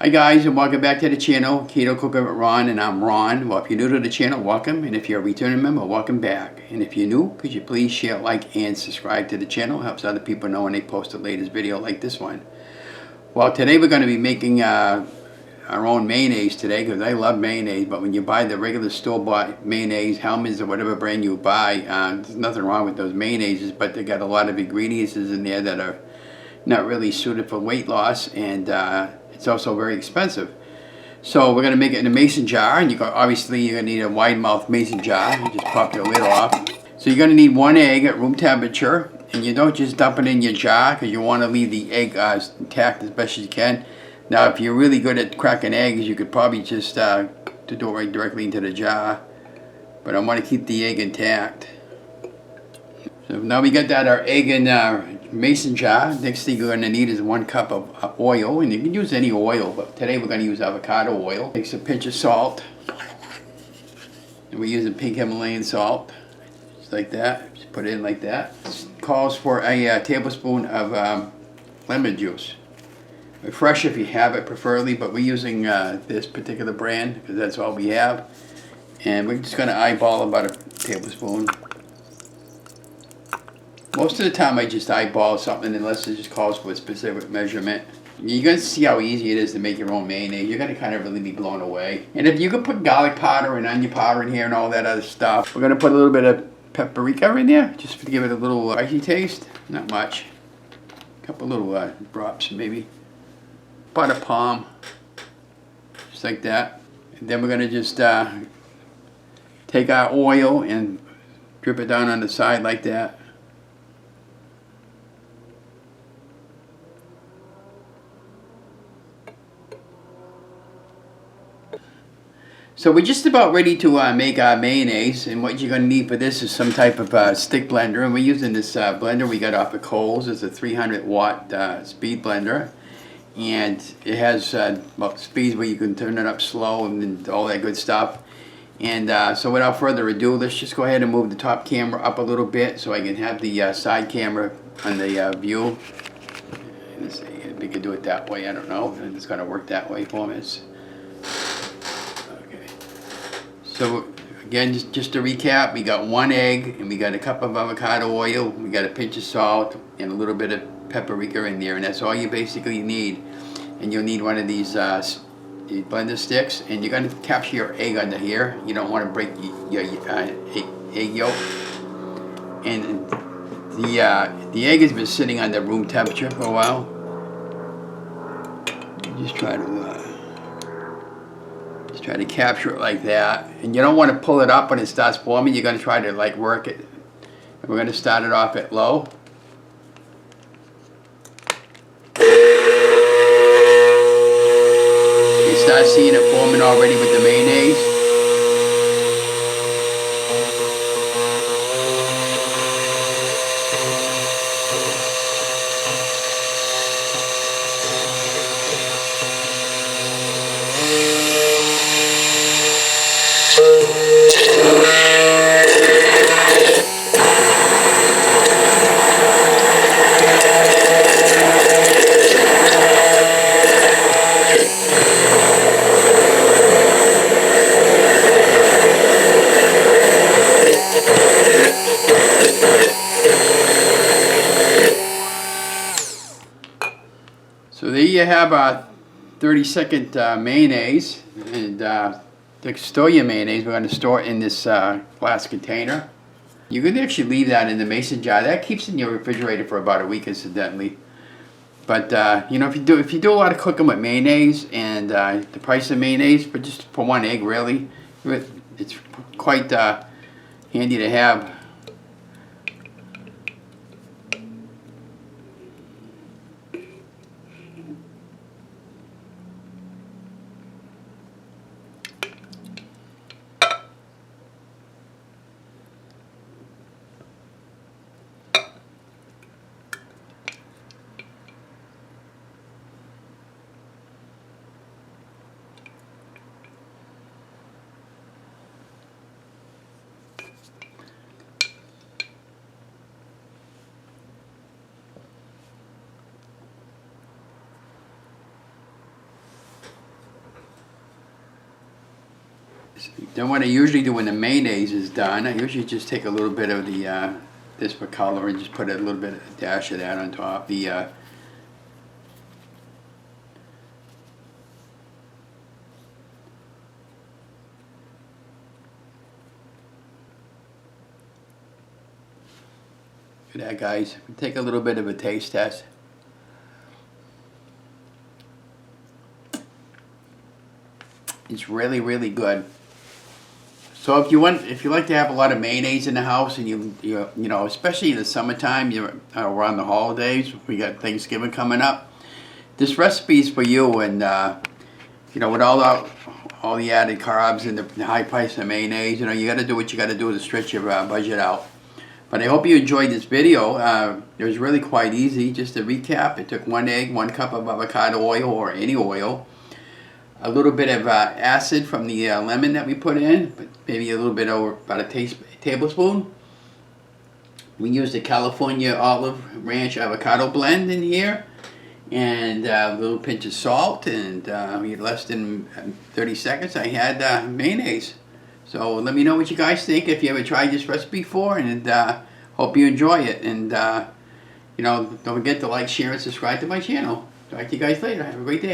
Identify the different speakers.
Speaker 1: Hi guys, and welcome back to the channel, Keto Cooker with Ron, and I'm Ron. Well, if you're new to the channel, welcome, and if you're a returning member, welcome back. And if you're new, could you please share, like, and subscribe to the channel? It helps other people know when they post the latest video like this one. Well, today we're going to be making our own mayonnaise today, because I love mayonnaise, but when you buy the regular store-bought mayonnaise, Hellmann's or whatever brand you buy, there's nothing wrong with those mayonnaises, but they got a lot of ingredients in there that are not really suited for weight loss, and it's also very expensive. So we're going to make it in a mason jar, and obviously you're going to need a wide mouth mason jar. You just pop your lid off. So you're going to need one egg at room temperature, and you don't just dump it in your jar because you want to leave the egg intact as best as you can. Now if you're really good at cracking eggs, you could probably just do it right directly into the jar, but I want to keep the egg intact. So now we got that our egg in mason jar. Next thing you're going to need is 1 cup of oil, and you can use any oil, but today we're going to use avocado oil. Takes a pinch of salt, and we're using pink Himalayan salt, just like that. Just put it in like that. This calls for a tablespoon of lemon juice. Fresh if you have it, preferably, but we're using this particular brand because that's all we have, and we're just going to eyeball about a tablespoon. Most of the time I just eyeball something unless it just calls for a specific measurement. You're going to see how easy it is to make your own mayonnaise. You're going to kind of really be blown away. And if you could put garlic powder and onion powder in here and all that other stuff. We're going to put a little bit of paprika in there just to give it a little spicy taste. Not much. A couple little drops maybe. Butter palm. Just like that. And then we're going to just take our oil and drip it down on the side like that. So we're just about ready to make our mayonnaise, and what you're going to need for this is some type of stick blender, and we're using this blender we got off of Kohl's. It's a 300 watt speed blender, and it has speeds where you can turn it up slow and all that good stuff. And so without further ado, let's just go ahead and move the top camera up a little bit so I can have the side camera on the view. Let's see if we can do it that way. I don't know if it's going to work that way for me. So again, just to recap, we got 1 egg, and we got a cup of avocado oil, we got a pinch of salt, and a little bit of paprika in there, and that's all you basically need. And you'll need one of these blender sticks, and you're going to capture your egg under here. You don't want to break your egg yolk. And the egg has been sitting under room temperature for a while. Just try to capture it like that, and you don't want to pull it up when it starts forming. You're going to try to like work it, and we're going to start it off at low. You start seeing it forming already with the mayonnaise. So there you have a 30-second mayonnaise, and to store your mayonnaise, we're going to store it in this glass container. You can actually leave that in the mason jar. That keeps in your refrigerator for about a week, incidentally. But you know, if you do a lot of cooking with mayonnaise, and the price of mayonnaise for 1 egg, really, it's quite handy to have. Then what I usually do when the mayonnaise is done, I usually just take a little bit of the this for color and just put a little bit, a dash of that on top. Look at that, guys. Take a little bit of a taste test. It's really, really good. So if you like to have a lot of mayonnaise in the house, and you know, especially in the summertime, you're around the holidays, we got Thanksgiving coming up. This recipe is for you, and you know, with all the added carbs and the high price of mayonnaise, you know, you got to do what you got to do to stretch your budget out. But I hope you enjoyed this video. It was really quite easy. Just to recap, it took 1 egg, 1 cup of avocado oil or any oil, a little bit of acid from the lemon that we put in, but maybe a little bit over about a tablespoon. We used the California Olive Ranch Avocado Blend in here, and a little pinch of salt, and less than 30 seconds I had mayonnaise. So let me know what you guys think if you ever tried this recipe before, and hope you enjoy it. And you know, don't forget to like, share, and subscribe to my channel. Talk to you guys later. Have a great day.